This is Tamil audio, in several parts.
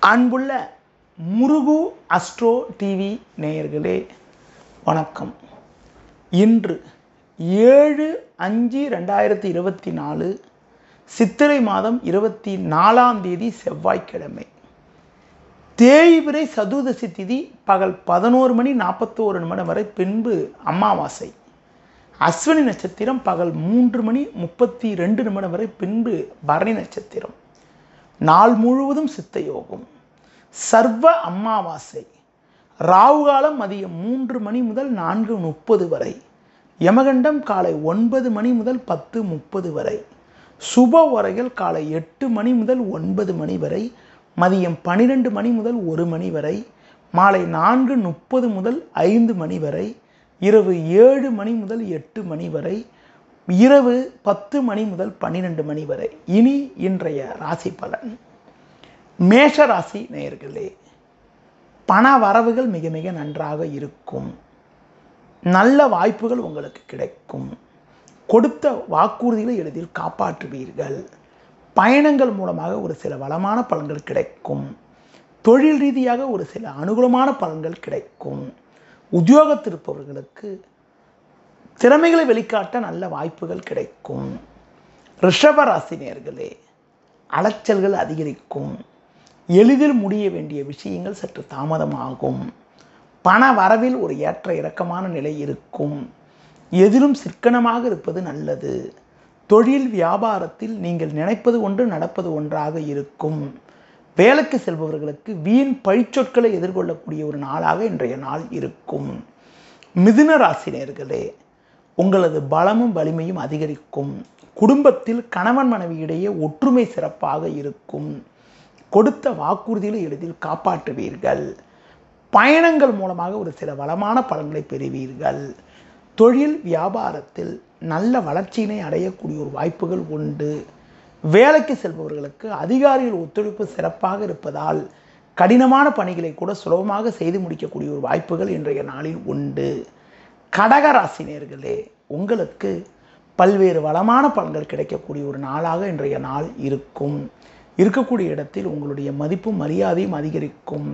அன்புள்ள முருகு அஸ்ட்ரோ டிவி நேயர்களே வணக்கம். இன்று 7/5/2024 சித்திரை மாதம் 24ஆம் தேதி செவ்வாய்க்கிழமை. தேய்பிறை சதுர்தசி திதி பகல் 11:41 வரை, பின்பு அமாவாசை. அஸ்வினி நட்சத்திரம் பகல் 3:32 வரை, பின்பு பரணி நட்சத்திரம். நாள் முழுவதும் சித்த யோகம். சர்வ அமாவாசை. ராவுகாலம் மதியம் 3 முதல் 4:30 வரை. யமகண்டம் காலை 9 முதல் 10:30 வரை. சுப உரைகள் காலை 8 முதல் 9 வரை, மதியம் 12 முதல் 1 வரை, மாலை 4:30 முதல் 5 வரை, இரவு 7 முதல் 8 வரை, இரவு 10 முதல் 12 வரை. இனி இன்றைய ராசி பலன். மேஷ ராசி நேயர்களே, பண வரவுகள் மிக மிக நன்றாக இருக்கும். நல்ல வாய்ப்புகள் உங்களுக்கு கிடைக்கும். கொடுத்த வாக்குறுதிகளை எளிதில் காப்பாற்றுவீர்கள். பயணங்கள் மூலமாக ஒரு சில வளமான பலன்கள் கிடைக்கும். தொழில் ரீதியாக ஒரு சில அனுகூலமான பலன்கள் கிடைக்கும். உத்தியோகத்தில் இருப்பவர்களுக்கு திறமைகளை வெளிக்காட்ட நல்ல வாய்ப்புகள் கிடைக்கும். ரிஷப ராசி நேயர்களே, அலைச்சல்கள் அதிகரிக்கும். எளிதில் முடிய வேண்டிய விஷயங்கள் சற்று தாமதமாகும். பண வரவில் ஒரு ஏற்ற இறக்கமான நிலை இருக்கும். எதிலும் சிக்கனமாக இருப்பது நல்லது. தொழில் வியாபாரத்தில் நீங்கள் நினைப்பது ஒன்று நடப்பது ஒன்றாக இருக்கும். வேலைக்கு செல்பவர்களுக்கு வீண் பழிச்சொற்களை எதிர்கொள்ளக்கூடிய ஒரு நாளாக இன்றைய நாள் இருக்கும். மிதுன ராசி நேயர்களே, உங்களது பலமும் வலிமையும் அதிகரிக்கும். குடும்பத்தில் கணவன் மனைவியிடையே ஒற்றுமை சிறப்பாக இருக்கும். கொடுத்த வாக்குறுதிகளை எளிதில் காப்பாற்றுவீர்கள். பயணங்கள் மூலமாக ஒரு சில வளமான பலன்களை பெறுவீர்கள். தொழில் வியாபாரத்தில் நல்ல வளர்ச்சியினை அடையக்கூடிய ஒரு வாய்ப்புகள் உண்டு. வேலைக்கு செல்பவர்களுக்கு அதிகாரிகள் ஒத்துழைப்பு சிறப்பாக இருப்பதால் கடினமான பணிகளை கூட சுலபமாக செய்து முடிக்கக்கூடிய ஒரு வாய்ப்புகள் இன்றைய நாளில் உண்டு. கடக ராசி நேயர்களே, உங்களுக்கு பல்வேறு வளமான பலன்கள் கிடைக்கக்கூடிய ஒரு நாளாக இன்றைய நாள் இருக்கும். இருக்கக்கூடிய இடத்தில் உங்களுடைய மதிப்பும் மரியாதையும் அதிகரிக்கும்.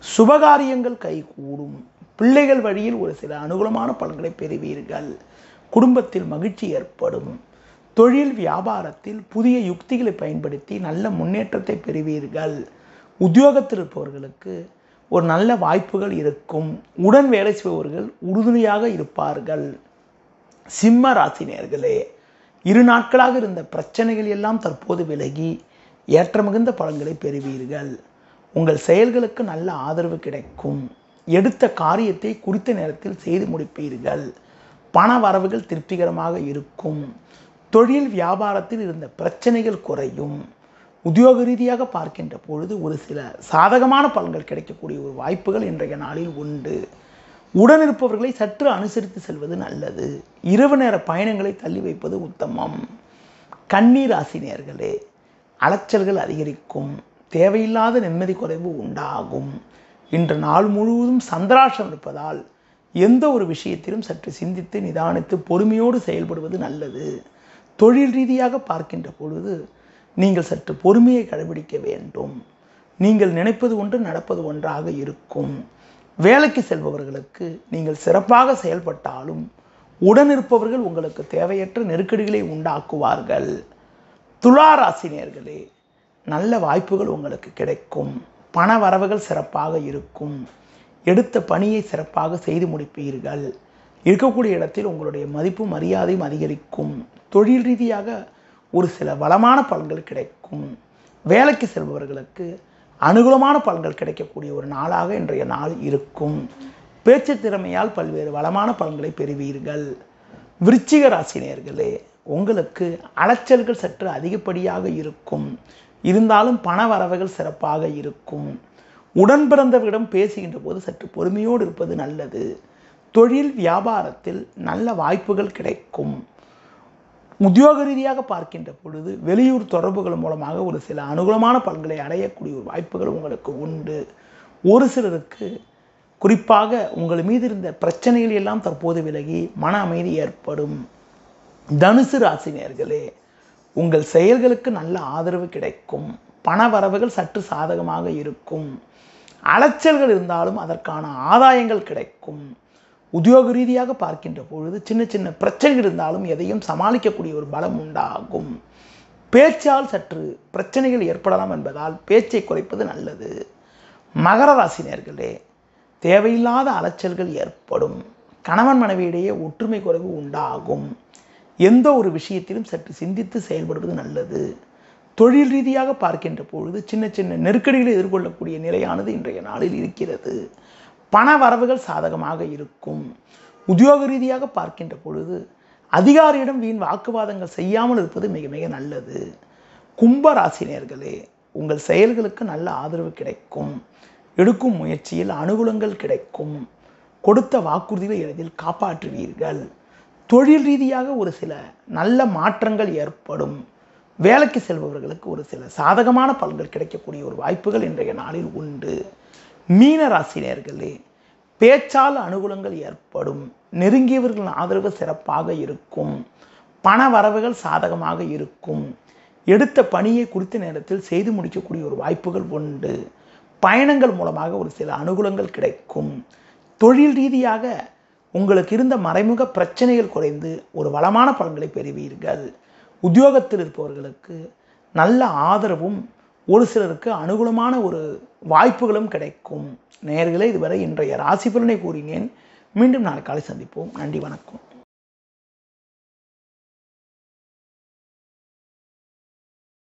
சுபகாரியங்கள் கைகூடும். பிள்ளைகள் வழியில் ஒரு சில அனுகூலமான பலன்களை பெறுவீர்கள். குடும்பத்தில் மகிழ்ச்சி ஏற்படும். தொழில் வியாபாரத்தில் புதிய யுக்திகளை பயன்படுத்தி நல்ல முன்னேற்றத்தை பெறுவீர்கள். உத்தியோகத்தில் இருப்பவர்களுக்கு ஒரு நல்ல வாய்ப்புகள் இருக்கும். உடன் வேலை செய்பவர்கள் உறுதுணையாக இருப்பார்கள். சிம்ம ராசி நேயர்களே, 2 நாட்களாக இருந்த பிரச்சனைகள் எல்லாம் தற்போது விலகி ஏற்ற மிகுந்த பலன்களை பெறுவீர்கள். உங்கள் செயல்களுக்கு நல்ல ஆதரவு கிடைக்கும். எடுத்த காரியத்தை குறித்த நேரத்தில் செய்து முடிப்பீர்கள். பண வரவுகள் திருப்திகரமாக இருக்கும். தொழில் வியாபாரத்தில் இருந்த பிரச்சனைகள் குறையும். உத்தியோக ரீதியாக பார்க்கின்ற பொழுது ஒரு சில சாதகமான பலன்கள் கிடைக்கக்கூடிய ஒரு வாய்ப்புகள் இன்றைய நாளில் உண்டு. உடனிருப்பவர்களை சற்று அனுசரித்து செல்வது நல்லது. இரவு நேர பயணங்களை தள்ளி வைப்பது உத்தமம். கன்னி ராசி நேயர்களே, அலைச்சல்கள் அதிகரிக்கும். தேவையில்லாத நிம்மதி குறைவு உண்டாகும். இன்று நாள் முழுவதும் சந்திராஷ்டம் இருப்பதால் எந்த ஒரு விஷயத்திலும் சற்று சிந்தித்து நிதானித்து பொறுமையோடு செயல்படுவது நல்லது. தொழில் ரீதியாக பார்க்கின்ற பொழுது நீங்கள் சற்று பொறுமையை கடைபிடிக்க வேண்டும். நீங்கள் நினைப்பது ஒன்று நடப்பது ஒன்றாக இருக்கும். வேலைக்கு செல்பவர்களுக்கு நீங்கள் சிறப்பாக செயல்பட்டாலும் உடனிருப்பவர்கள் உங்களுக்கு தேவையற்ற நெருக்கடிகளை உண்டாக்குவார்கள். துலா ராசி நேயர்களே, நல்ல வாய்ப்புகள் உங்களுக்கு கிடைக்கும். பண வரவுகள் சிறப்பாக இருக்கும். எடுத்த பணியை சிறப்பாக செய்து முடிப்பீர்கள். இருக்கக்கூடிய இடத்தில் உங்களுடைய மதிப்பும் மரியாதையும் அதிகரிக்கும். தொழில் ரீதியாக ஒரு சில வளமான பலன்கள் கிடைக்கும். வேலைக்கு செல்பவர்களுக்கு அனுகூலமான பலன்கள் கிடைக்கக்கூடிய ஒரு நாளாக இன்றைய நாள் இருக்கும். பேச்சு திறமையால் பல்வேறு வளமான பலன்களை பெறுவீர்கள். விருச்சிக ராசி நேயர்களே, உங்களுக்கு அலைச்சல்கள் சற்று அதிகப்படியாக இருக்கும். இருந்தாலும் பண வரவுகள் சிறப்பாக இருக்கும். உடன் பிறந்தவரிடம் பேசுகின்ற போது சற்று பொறுமையோடு இருப்பது நல்லது. தொழில் வியாபாரத்தில் நல்ல வாய்ப்புகள் கிடைக்கும். உத்தியோக ரீதியாக பார்க்கின்ற பொழுது வெளியூர் தொடர்புகள் மூலமாக ஒரு சில அனுகூலமான பலன்களை அடையக்கூடிய ஒரு வாய்ப்புகள் உங்களுக்கு உண்டு. ஒரு சிலருக்கு குறிப்பாக உங்கள் மீது இருந்த பிரச்சனைகள் எல்லாம் தற்போது விலகி மன அமைதி ஏற்படும். தனுசு ராசி நேயர்களே, உங்கள் செயல்களுக்கு நல்ல ஆதரவு கிடைக்கும். பண வரவுகள் சற்று சாதகமாக இருக்கும். அலைச்சல்கள் இருந்தாலும் அதற்கான ஆதாயங்கள் கிடைக்கும். உத்தியோக ரீதியாக பார்க்கின்ற பொழுது சின்ன சின்ன பிரச்சனைகள் இருந்தாலும் எதையும் சமாளிக்கக்கூடிய ஒரு பலம் உண்டாகும். பேச்சால் சற்று பிரச்சனைகள் ஏற்படலாம் என்பதால் பேச்சை குறைப்பது நல்லது. மகர ராசி நேயர்களே, தேவையில்லாத அலைச்சல்கள் ஏற்படும். கணவன் மனைவியிடையே ஒற்றுமை குறைவு உண்டாகும். எந்த ஒரு விஷயத்திலும் சற்று சிந்தித்து செயல்படுவது நல்லது. தொழில் ரீதியாக பார்க்கின்ற பொழுது சின்ன சின்ன நெருக்கடிகளை எதிர்கொள்ளக்கூடிய நிலையானது இன்றைய நாளில் இருக்கிறது. பண வரவுகள் சாதகமாக இருக்கும். உத்தியோக ரீதியாக பார்க்கின்ற பொழுது அதிகாரியிடம் வீண் வாக்குவாதங்கள் செய்யாமல் இருப்பது மிக மிக நல்லது. கும்ப ராசி நேயர்களே, உங்கள் செயல்களுக்கு நல்ல ஆதரவு கிடைக்கும். எடுக்கும் முயற்சியில் அனுகூலங்கள் கிடைக்கும். கொடுத்த வாக்குறுதிகளை எளிதில் காப்பாற்றுவீர்கள். தொழில் ரீதியாக ஒரு சில நல்ல மாற்றங்கள் ஏற்படும். வேலைக்கு செல்பவர்களுக்கு ஒரு சில சாதகமான பலன்கள் கிடைக்கக்கூடிய ஒரு வாய்ப்புகள் இன்றைய நாளில் உண்டு. மீன ராசி நேயர்களே, பேச்சால் அனுகூலங்கள் ஏற்படும். நெருங்கியவர்களின் ஆதரவு சிறப்பாக இருக்கும். பண வரவுகள் சாதகமாக இருக்கும். எடுத்த பணியை குறித்த நேரத்தில் செய்து முடிக்கக்கூடிய ஒரு வாய்ப்புகள் உண்டு. பயணங்கள் மூலமாக ஒரு சில அனுகூலங்கள் கிடைக்கும். தொழில் ரீதியாக உங்களுக்கு இருந்த மறைமுக பிரச்சனைகள் குறைந்து ஒரு வளமான பலன்களை பெறுவீர்கள். உத்தியோகத்தில் இருப்பவர்களுக்கு நல்ல ஆதரவும் ஒரு சிலருக்கு அனுகூலமான ஒரு வாய்ப்புகளும் கிடைக்கும். நேயர்களே, இதுவரை இன்றைய ராசி பலனை கூறினேன். மீண்டும் நாளை காலை சந்திப்போம். நன்றி, வணக்கம்.